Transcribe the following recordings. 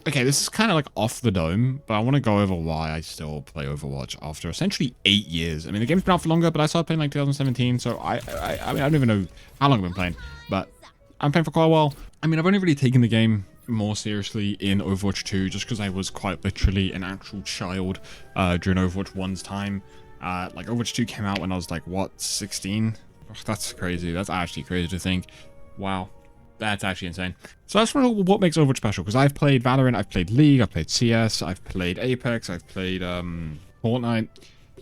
Okay, this is kind of like off the dome, but I want to go over why I still play Overwatch after essentially 8 years. I mean, the game's been out for longer, but I started playing like 2017, so I mean, I don't even know how long I've been playing, but I'm playing for quite a while. I mean, I've only really taken the game more seriously in Overwatch 2, just because I was quite literally an actual child during Overwatch 1's time. Like, Overwatch 2 came out when I was like, what, 16? Oh, that's crazy. That's actually crazy to think. Wow. That's actually insane. So that's what makes Overwatch special, because I've played Valorant, I've played League, I've played CS, I've played Apex, I've played Fortnite.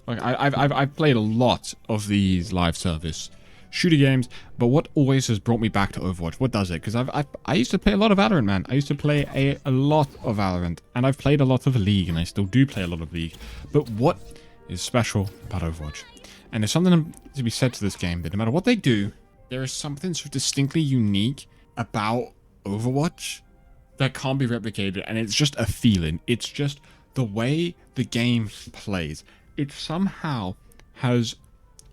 Like I've played a lot of these live service shooter games, but what always has brought me back to Overwatch? What does it? Because I used to play a lot of Valorant, man. I used to play a lot of Valorant, and I've played a lot of League, and I still do play a lot of League. But what is special about Overwatch? And there's something to be said to this game, that no matter what they do, there is something so distinctly unique about Overwatch that can't be replicated, and it's just a feeling. It's just the way the game plays. It somehow has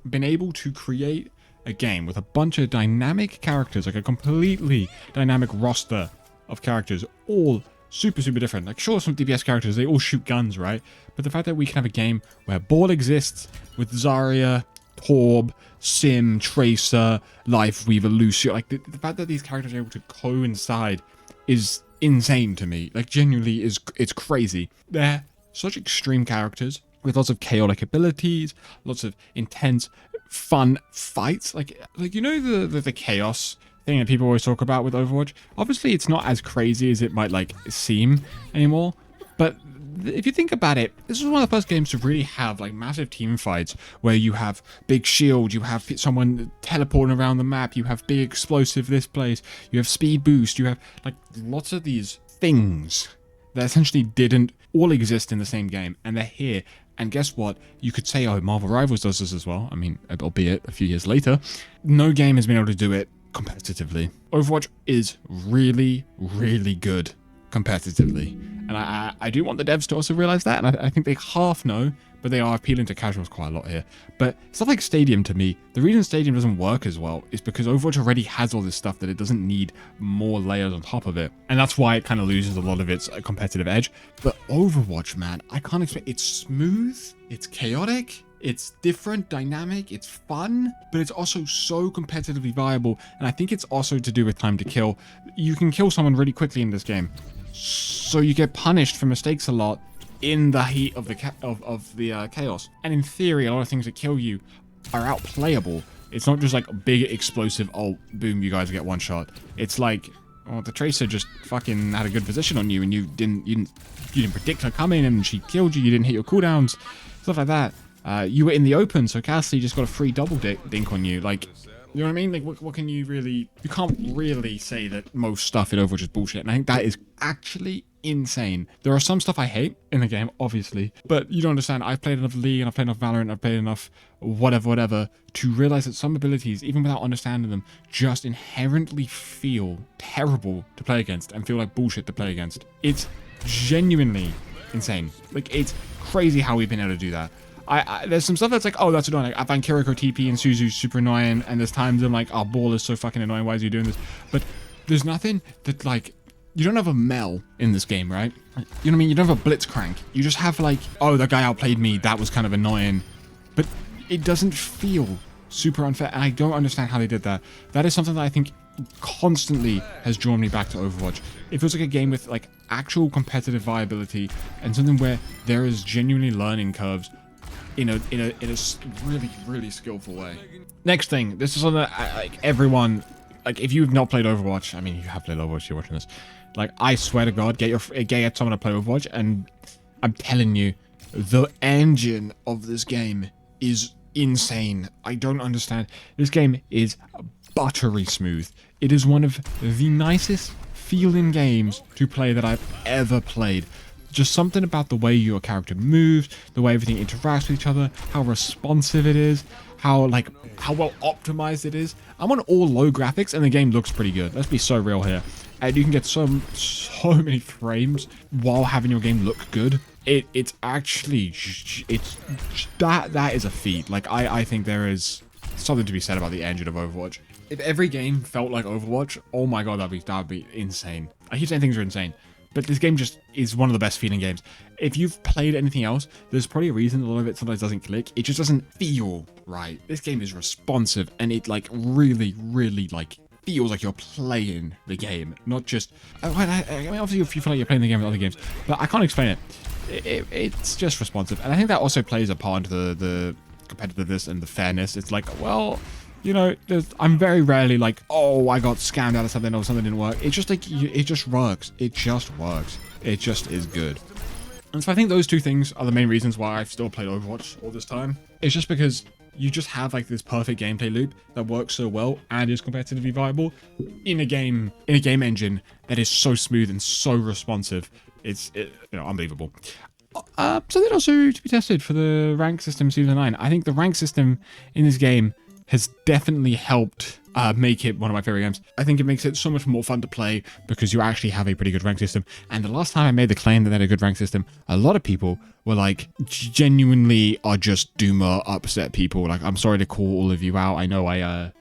been able to create a game with a bunch of dynamic characters, like a completely dynamic roster of characters, all super different. Like, sure, some DPS characters, they all shoot guns, right? But the fact that we can have a game where Ball exists with Zarya, Torb, Sim, Tracer, Life Weaver, Lucio, like the fact that these characters are able to coincide is insane to me. Like, genuinely it's crazy. They're such extreme characters with lots of chaotic abilities, lots of intense, fun fights. Like you know the chaos thing that people always talk about with Overwatch? Obviously, it's not as crazy as it might like seem anymore, but if you think about it, this was one of the first games to really have like massive team fights where you have big shield, you have someone teleporting around the map, you have big explosive this place, you have speed boost, you have like lots of these things that essentially didn't all exist in the same game, and they're here. And guess what? You could say, oh, Marvel Rivals does this as well. I mean, albeit a few years later. No game has been able to do it competitively. Overwatch is really good competitively. And I do want the devs to also realize that, and I think they half know, but they are appealing to casuals quite a lot here. But stuff like Stadium, to me, the reason Stadium doesn't work as well is because Overwatch already has all this stuff that it doesn't need more layers on top of it. And that's why it kind of loses a lot of its competitive edge. But Overwatch, man, I can't explain. It's smooth, it's chaotic, it's different, dynamic, it's fun, but it's also so competitively viable. And I think it's also to do with time to kill. You can kill someone really quickly in this game, so you get punished for mistakes a lot in the heat of the chaos. And in theory, a lot of things that kill you are outplayable. It's not just like a big explosive, oh, boom, you guys get one shot. It's like, oh, the Tracer just fucking had a good position on you, and you didn't predict her coming, and she killed you. You didn't hit your cooldowns, stuff like that. You were in the open, so Cassie just got a free double dink on you. Like, you know what I mean? Like, what can you really... You can't really say that most stuff in Overwatch is bullshit, and I think that is actually insane. There are some stuff I hate in the game, obviously, but you don't understand. I've played enough League, and I've played enough Valorant, I've played enough whatever, to realize that some abilities, even without understanding them, just inherently feel terrible to play against and feel like bullshit to play against. It's genuinely insane. Like, it's crazy how we've been able to do that. There's some stuff that's like, oh, that's annoying. Like, I find Kiriko TP and Suzu super annoying, and there's times I'm like, oh, Ball is so fucking annoying, why is he doing this? But there's nothing that, like, you don't have a Mel in this game, right? You know what I mean? You don't have a Blitzcrank. You just have like, oh, the guy outplayed me, that was kind of annoying. But it doesn't feel super unfair, and I don't understand how they did that. That is something that I think constantly has drawn me back to Overwatch. It feels like a game with like actual competitive viability, and something where there is genuinely learning curves in a really skillful way. Next thing, this is something that like everyone, like if you've not played Overwatch, I mean, you have played Overwatch, you're watching this. Like, I swear to God, get someone to play Overwatch, and I'm telling you, the engine of this game is insane. I don't understand. This game is buttery smooth. It is one of the nicest feeling games to play that I've ever played. Just something about the way your character moves, the way everything interacts with each other, how responsive it is, how well optimized it is. I'm on all low graphics and the game looks pretty good. Let's be so real here. And you can get so many frames while having your game look good. It's actually, that is a feat. Like, I think there is something to be said about the engine of Overwatch. If every game felt like Overwatch, oh my God, that'd be insane. I keep saying things are insane, But this game just is one of the best feeling games. If you've played anything else, there's probably a reason a lot of it sometimes doesn't click. It just doesn't feel right. This game is responsive, and it like really, really like feels like you're playing the game, not just. I mean, obviously, if you feel like you're playing the game with other games, but I can't explain it. It's just responsive, and I think that also plays a part into the competitiveness and the fairness. It's like, well, you know, I'm very rarely like, oh, I got scammed out of something or something didn't work. It's just like, it just works. It just works. It just is good. And so I think those two things are the main reasons why I've still played Overwatch all this time. It's just because you just have like this perfect gameplay loop that works so well and is competitively viable in a game engine that is so smooth and so responsive. It's you know, unbelievable. Something also to be tested for the rank system season 9. I think the rank system in this game has definitely helped make it one of my favorite games. I think it makes it so much more fun to play because you actually have a pretty good rank system. And the last time I made the claim that they had a good rank system, a lot of people were like, genuinely are just doomer upset people. Like, I'm sorry to call all of you out. I know I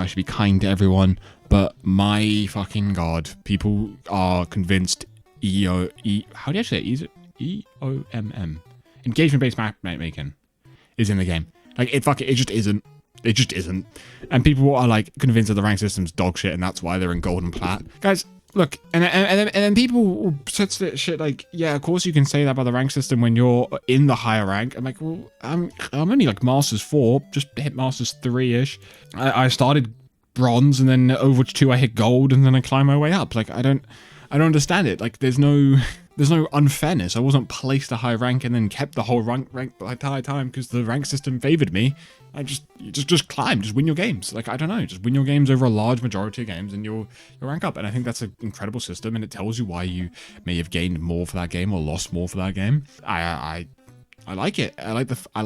should be kind to everyone, but my fucking god, people are convinced how do you actually say it? Is it EOMM? Engagement-based matchmaking is in the game. Like, it just isn't. It just isn't. And people are like convinced that the rank system's dog shit and that's why they're in gold and plat. Guys, look, and then people will say shit like, yeah, of course you can say that about the rank system when you're in the higher rank. I'm like, well, I'm only like Masters 4, just hit Masters 3-ish. I started bronze and then Overwatch 2 I hit gold and then I climb my way up. Like, I don't understand it. Like, there's no unfairness. I wasn't placed a high rank and then kept the whole rank the entire time because the rank system favored me. I just climb, just win your games. Like, I don't know, just win your games over a large majority of games and you'll rank up. And I think that's an incredible system and it tells you why you may have gained more for that game or lost more for that game. I like it. I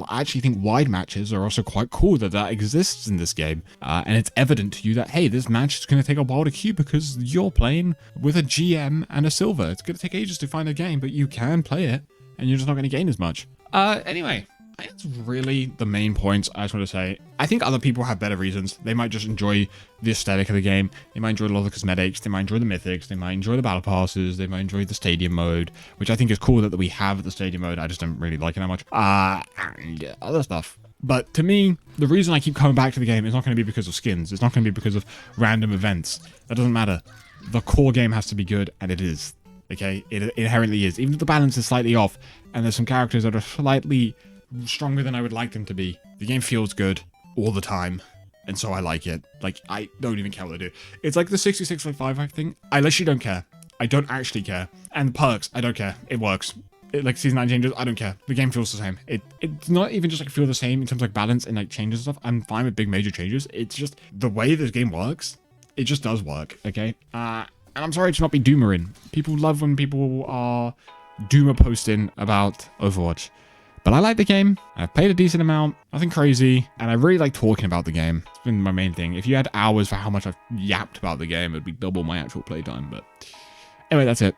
actually think wide matches are also quite cool that exists in this game. And it's evident to you that, hey, this match is going to take a while to queue because you're playing with a GM and a silver. It's going to take ages to find a game, but you can play it and you're just not going to gain as much. Anyway, that's really the main points I just want to say. I think other people have better reasons. They might just enjoy the aesthetic of the game. They might enjoy a lot of the cosmetics. They might enjoy the mythics. They might enjoy the battle passes. They might enjoy the stadium mode, which I think is cool that we have the stadium mode. I just don't really like it that much. And other stuff. But to me, the reason I keep coming back to the game is not going to be because of skins. It's not going to be because of random events. That doesn't matter. The core game has to be good, and it is. Okay? It inherently is. Even if the balance is slightly off, and there's some characters that are slightly stronger than I would like them to be, the game feels good all the time, and so I like it. Like, I don't even care what they do. It's like the 66.5 thing. I literally don't care. I don't actually care. And the perks, I don't care. It works. Like season 9 changes, I don't care. The game feels the same. It's not even just like feel the same in terms of like balance and like changes and stuff. I'm fine with big major changes. It's just the way this game works. It just does work. Okay. And I'm sorry to not be doomering. People love when people are doomer posting about Overwatch. But I like the game. I've played a decent amount, nothing crazy, and I really like talking about the game. It's been my main thing. If you had hours for how much I've yapped about the game, it'd be double my actual playtime. But anyway, that's it.